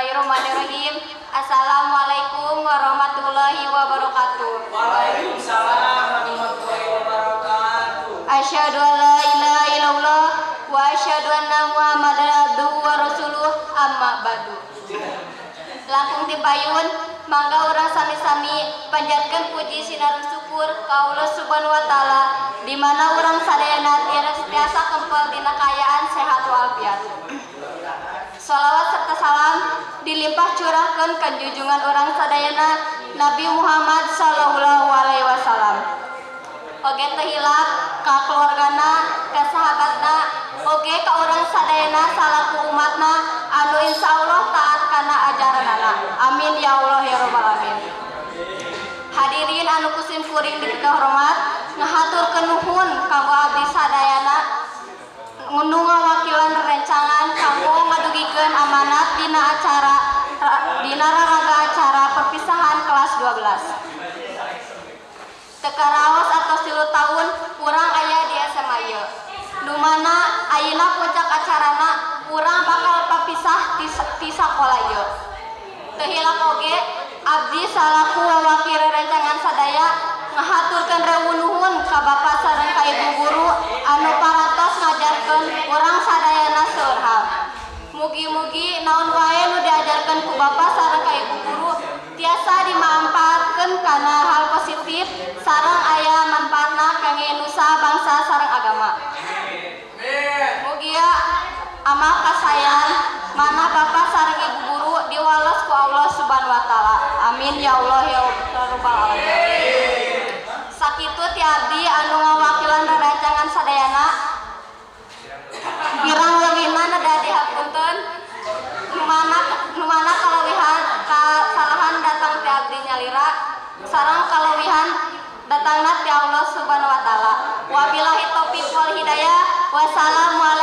Bismillahirrahmanirrahim. Assalamualaikum warahmatullahi wabarakatuh. Waalaikumsalam warahmatullahi wabarakatuh. Asyhadu an la ilaha illallah wa asyhadu anna Muhammadar abduhu wa rasuluh, amma ba'du. Langkung tipayun mangga urang sami-sami panjatkeun puji sinar syukur ka Allah Subhanahu wa taala di mana urang sadayana tiasa kempel dina kaayaan sehat walafiat. Shalawat serta salam dilimpah curahkeun ka junjungan urang sadayana Nabi Muhammad sallallahu alaihi wasallam. Oge teu hilap ka keluargana, ka sahabatna, oge ka urang sadayana salaku umatna anu insyaallah taat kana ajaranana. Amin ya Allah ya rabbal alamin. Hadirin anu kusim kuring dipikeun hormat, ngahaturkeun nuhun kanggo abdi sadayana nu ngawakilan rencangan kanggo ngadugikeun amanat dina raraga acara perpisahan kelas 12. Teka raos atau 10 tahun urang aya di SMA ieu. Nu mana ayeuna puncak acarana urang bakal papisah ti sakola ieu. Teu hilap oge abdi salaku wawakil rencangan sadaya ngahaturkeun rewu nuhun ka Bapak sareng ka Ibu guru anu parantos ngajarkeun urang sadayana seueur hal. Mugi-mugi naon wae nu diajarkeun ku Bapak sareng ka Ibu guru tiasa dimanfaatkeun kana hal positif sareng aya manfaatna kangge nusa bangsa sareng agama. Mugia amal kasayan mana Bapak sareng Ibu guru diwales ku Allah Subhanahu wa taala. Amin ya Allah ya rabbal alamin. Sakitu ti abdi anu ngawakilan rerencangan sadayana birang leuwihna nada dihapunten nu mana kalawihan kasalahan datang ti abdi nyalira sareng kalawihan datangna ti Allah Subhanahu wa taala. Wabillahi taufiq wal hidayah. Wassalamualaikum